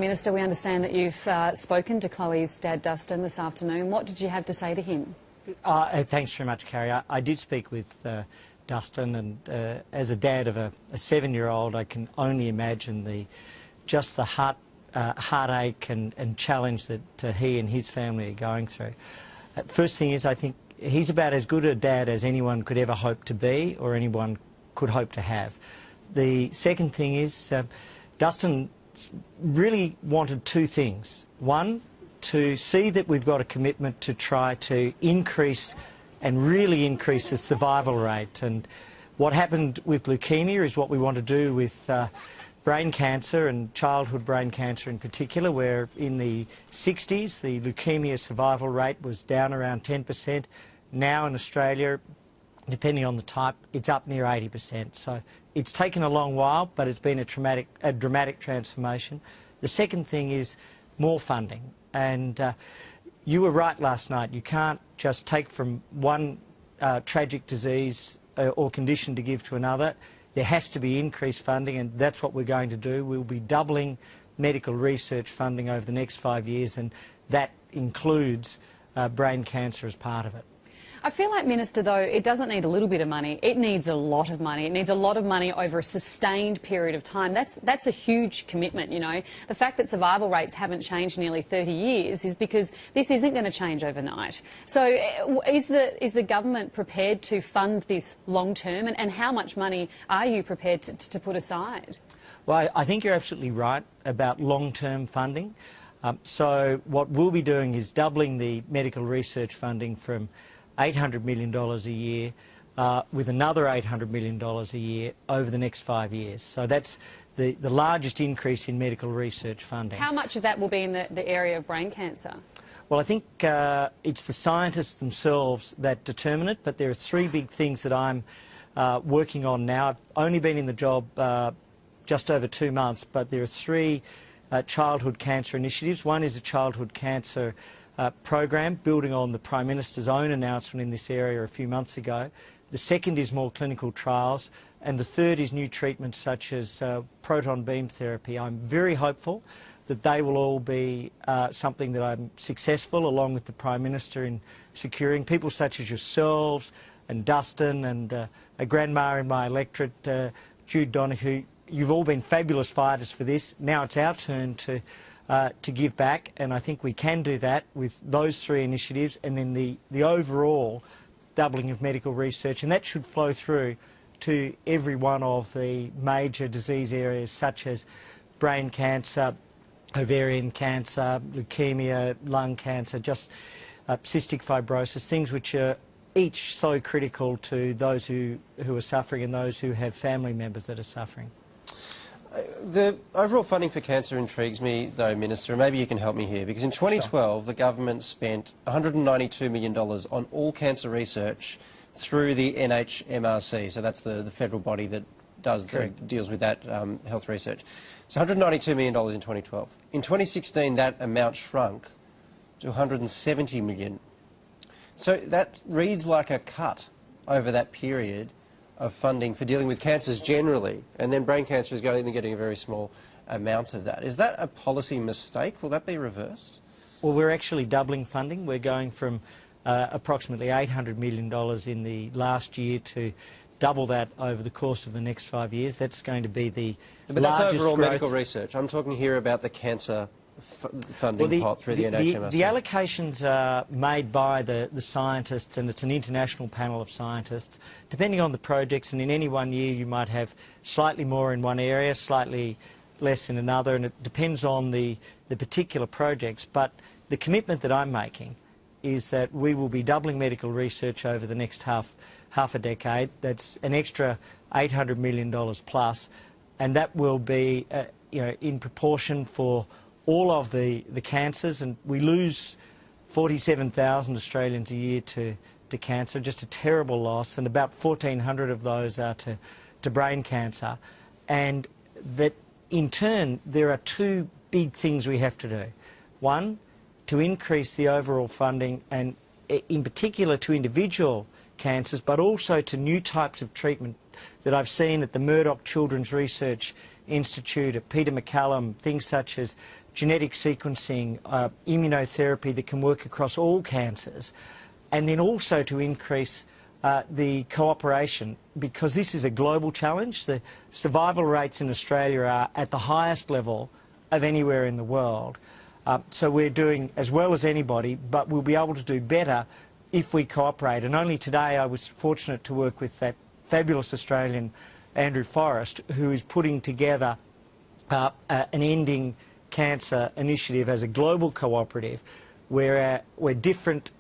Minister, we understand that you've spoken to Chloe's dad, Dustin, this afternoon. What did you have to say to him? Thanks very much, Carrie. I did speak with Dustin, and as a dad of a 7-year-old, I can only imagine the heartache and challenge that he and his family are going through. First thing is, I think he's about as good a dad as anyone could ever hope to be or anyone could hope to have. The second thing is, Dustin really wanted two things. One, to see that we've got a commitment to try to increase and really increase the survival rate. And what happened with leukemia is what we want to do with brain cancer and childhood brain cancer in particular, where in the 60s the leukemia survival rate was down around 10%. Now in Australia, depending on the type, it's up near 80%. So it's taken a long while, but it's been a dramatic transformation. The second thing is more funding. And you were right last night. You can't just take from one tragic disease or condition to give to another. There has to be increased funding, and that's what we're going to do. We'll be doubling medical research funding over the next 5 years, and that includes brain cancer as part of it. I feel like, Minister, though, it doesn't need a little bit of money. It needs a lot of money. It needs a lot of money over a sustained period of time. That's a huge commitment, you know. The fact that survival rates haven't changed nearly 30 years is because this isn't going to change overnight. So is the government prepared to fund this long term, and how much money are you prepared to put aside? Well, I think you're absolutely right about long-term funding. So what we'll be doing is doubling the medical research funding from $800 million a year with another $800 million a year over the next 5 years. So that's the largest increase in medical research funding. How much of that will be in the area of brain cancer? Well, I think it's the scientists themselves that determine it, but there are three big things that I'm working on now. I've only been in the job just over 2 months, but there are three childhood cancer initiatives. One is a childhood cancer program, building on the Prime Minister's own announcement in this area a few months ago. The second is more clinical trials, and the third is new treatments such as proton beam therapy. I'm very hopeful that they will all be something that I'm successful, along with the Prime Minister, in securing. People such as yourselves and Dustin and a grandma in my electorate, Jude Donoghue, you've all been fabulous fighters for this. Now it's our turn to give back, and I think we can do that with those three initiatives, and then the overall doubling of medical research, and that should flow through to every one of the major disease areas such as brain cancer, ovarian cancer, leukemia, lung cancer, just cystic fibrosis, things which are each so critical to those who are suffering and those who have family members that are suffering. The overall funding for cancer intrigues me, though, Minister, and maybe you can help me here, because in 2012 the government spent $192 million on all cancer research through the NHMRC, so that's the federal body that deals with that health research. So $192 million in 2012. In 2016 that amount shrunk to $170 million. So that reads like a cut over that period of funding for dealing with cancers generally, and then brain cancer is only getting a very small amount of that. Is that a policy mistake? Will that be reversed? Well, we're actually doubling funding. We're going from approximately $800 million in the last year to double that over the course of the next 5 years. That's going to be the But largest that's overall growth. medical research. I'm talking here about the cancer funding pot through the NHMRC. The allocations are made by the scientists, and it's an international panel of scientists. Depending on the projects, and in any one year you might have slightly more in one area, slightly less in another, and it depends on the particular projects. But the commitment that I'm making is that we will be doubling medical research over the next half a decade. That's an extra $800 million plus, and that will be in proportion for all of the cancers, and we lose 47,000 Australians a year to cancer, just a terrible loss, and about 1,400 of those are to brain cancer. And that in turn there are two big things we have to do. One, to increase the overall funding, and in particular to individual cancers, but also to new types of treatment that I've seen at the Murdoch Children's Research Institute, at Peter MacCallum, things such as genetic sequencing, immunotherapy that can work across all cancers, and then also to increase the cooperation, because this is a global challenge. The survival rates in Australia are at the highest level of anywhere in the world. So we're doing as well as anybody, but we'll be able to do better if we cooperate. And only today I was fortunate to work with that fabulous Australian Andrew Forrest, who is putting together an Ending Cancer initiative as a global cooperative where different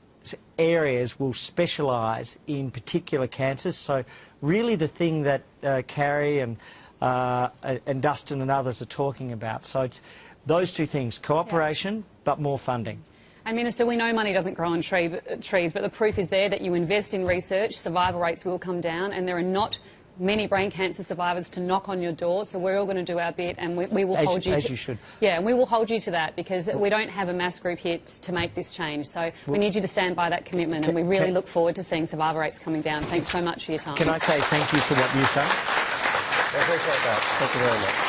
areas will specialise in particular cancers. So really the thing that Carrie and Dustin and others are talking about. So it's those two things, cooperation but more funding. And Minister, we know money doesn't grow on trees, but the proof is there that you invest in research, survival rates will come down, and there are not many brain cancer survivors to knock on your door, so we're all going to do our bit, and we will hold you to... As you should. Yeah, and we will hold you to that, because we don't have a mass group here to make this change. So we need you to stand by that commitment, and we really look forward to seeing survival rates coming down. Thanks so much for your time. Can I say thank you for what you've done? I appreciate that. Thank you very much.